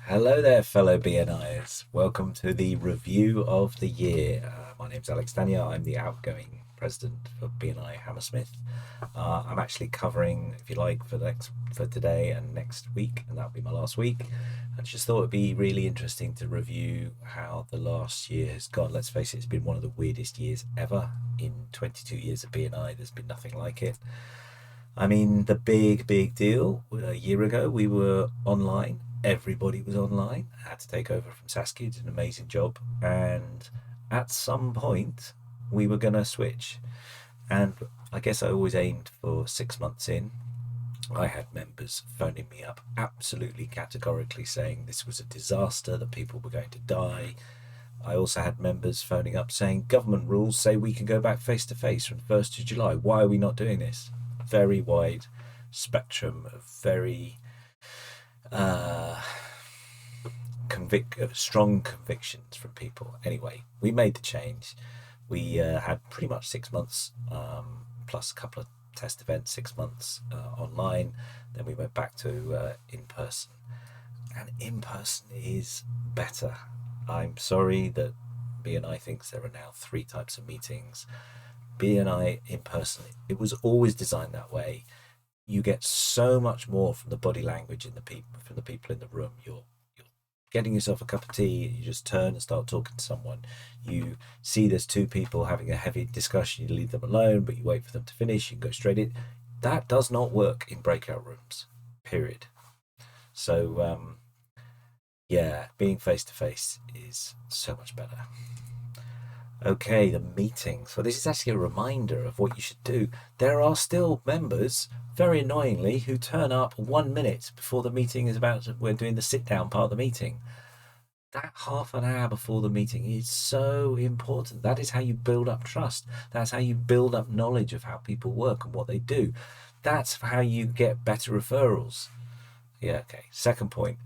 Hello there, fellow BNIs. Welcome to the review of the year. My name's Alex Daniel. I'm the outgoing president of BNI Hammersmith. I'm actually covering, if you like, for today and next week, and that'll be my last week. I just thought it'd be really interesting to review how the last year has gone. Let's face it, it's been one of the weirdest years ever. In 22 years of BNI, there's been nothing like it. I mean, the big deal. A year ago, we were online. Everybody was online. I had to take over from Saskia, did an amazing job. And at some point, we were going to switch. And I guess I always aimed for 6 months in. I had members phoning me up absolutely categorically saying this was a disaster, that people were going to die. I also had members phoning up saying government rules say we can go back face to face from the 1st of July. Why are we not doing this? Very wide spectrum of very uh, strong convictions from people. Anyway, we made the change. We had pretty much 6 months plus a couple of test events, 6 months online. Then we went back to in person, and in person is better. I'm sorry that BNI thinks there are now three types of meetings. BNI in person, it was always designed that way. You get so much more from the body language in the people from the people in the room. You're getting yourself a cup of tea, you just turn and start talking to someone. You see there's two people having a heavy discussion, you leave them alone, but you wait for them to finish, you can go straight in. That does not work in breakout rooms, period. So yeah, being face to face is so much better. Okay, the meetings. So this is actually a reminder of what you should do. There are still members, very annoyingly, who turn up 1 minute before the meeting is about to, we're doing the sit down part of the meeting. That half an hour before the meeting is so important. That is how you build up trust. That's how you build up knowledge of how people work and what they do. That's how you get better referrals. Yeah, okay. Second point.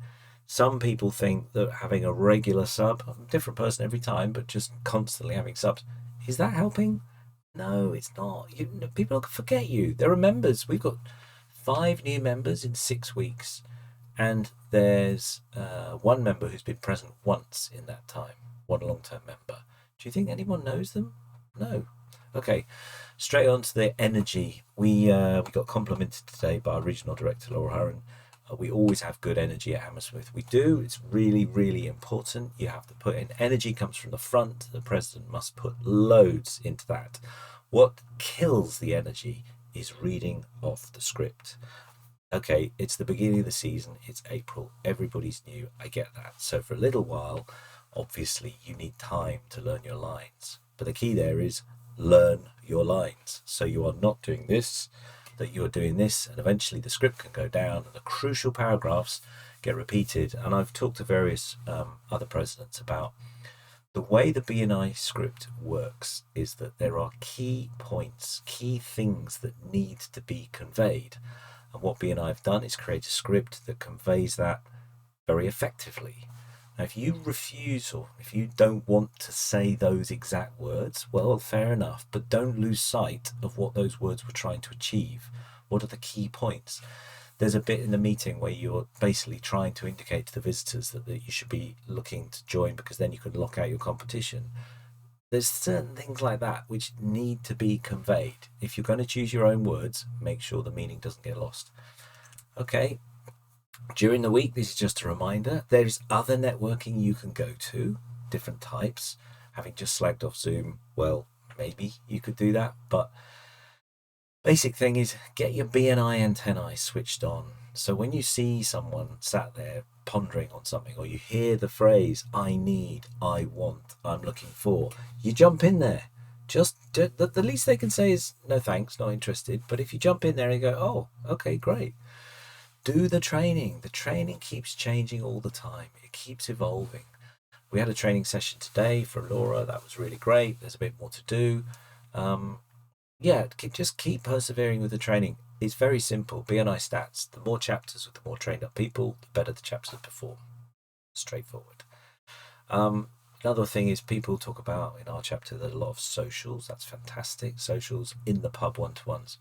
Some people think that having a regular sub, a different person every time, but just constantly having subs, is that helping? No, it's not. People forget you. There are members. We've got 5 new members in 6 weeks, and there's one member who's been present once in that time, one long-term member. Do you think anyone knows them? No. Okay, straight on to the energy. We got complimented today by our regional director Laura Harron. We always have good energy at Hammersmith. We do. It's really important. You have to put in energy comes from the front. The president must put loads into that. What kills the energy is reading off the script. Okay, it's the beginning of the season. It's April. Everybody's new. I get that. So for a little while, obviously, you need time to learn your lines. But the key there is learn your lines. So you are not doing this, that you're doing this, and eventually the script can go down and the crucial paragraphs get repeated. And I've talked to various other presidents about the way the BNI script works is that there are key points, key things that need to be conveyed. And what BNI have done is create a script that conveys that very effectively. Now, if you refuse or if you don't want to say those exact words, well, fair enough, but don't lose sight of what those words were trying to achieve. What are the key points? There's a bit in the meeting where you're basically trying to indicate to the visitors that you should be looking to join because then you can lock out your competition. There's certain things like that which need to be conveyed. If you're going to choose your own words, make sure the meaning doesn't get lost. Okay, during the week, this is just a reminder, there's other networking you can go to, different types. Having just slagged off Zoom, well, maybe you could do that, but basic thing is get your BNI antennae switched on. So when you see someone sat there pondering on something, or you hear the phrase, I need, I want, I'm looking for, you jump in there. Just the least they can say is no thanks, not interested. But if you jump in there and go, oh, okay, great. Do the training. The training keeps changing all the time. It keeps evolving. We had a training session today for Laura. That was really great. There's a bit more to do. Um, yeah, just keep persevering with the training. It's very simple. BNI stats. The more chapters with the more trained up people, the better the chapters perform. Straightforward. Another thing is people talk about in our chapter that a lot of socials. That's fantastic. Socials in the pub one-to-ones.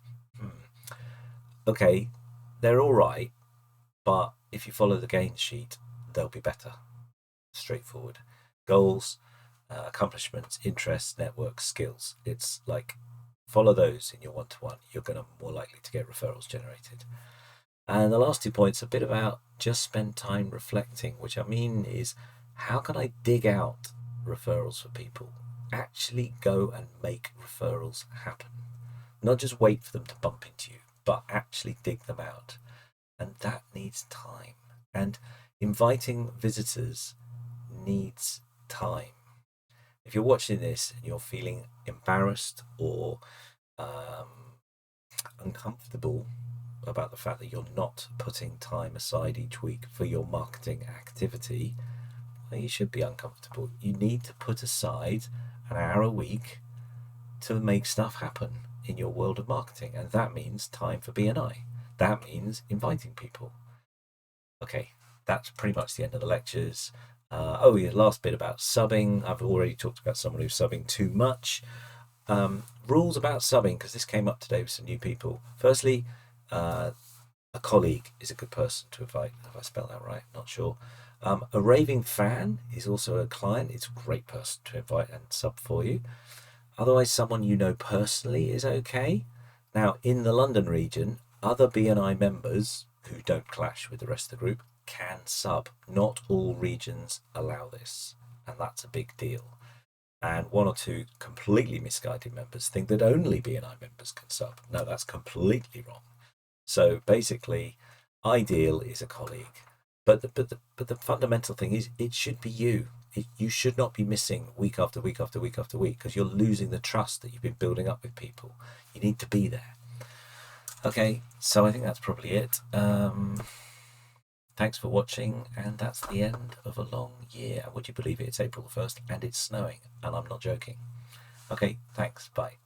Okay, they're all right, but if you follow the gain sheet, they'll be better. Straightforward. Goals, accomplishments, interests, networks, skills. It's like follow those in your one-to-one. You're going to more likely to get referrals generated. And the last 2 points, a bit about just spend time reflecting, which I mean is how can I dig out referrals for people? Actually go and make referrals happen. Not just wait for them to bump into you, but actually dig them out. And that needs time. And inviting visitors needs time. If you're watching this and you're feeling embarrassed or uncomfortable about the fact that you're not putting time aside each week for your marketing activity, well, you should be uncomfortable. You need to put aside an hour a week to make stuff happen in your world of marketing, and that means time for BNI. That means inviting people. Okay, that's pretty much the end of the lectures. Yeah, last bit about subbing. I've already talked about someone who's subbing too much. Rules about subbing, because this came up today with some new people. Firstly, a colleague is a good person to invite. Have I spelled that right? Not sure. A raving fan is also a client. It's a great person to invite and sub for you. Otherwise, someone you know personally is okay. Now, in the London region, other BNI members who don't clash with the rest of the group can sub. Not all regions allow this, and that's a big deal. And one or two completely misguided members think that only BNI members can sub. No, that's completely wrong. So basically, ideal is a colleague, but the fundamental thing is it should be you. You should not be missing week after week after week after week, because you're losing the trust that you've been building up with people. You need to be there. Okay, so I think that's probably it. Thanks for watching, and that's the end of a long year. Would you believe it? It's April the 1st and it's snowing, and I'm not joking. Okay, thanks. Bye.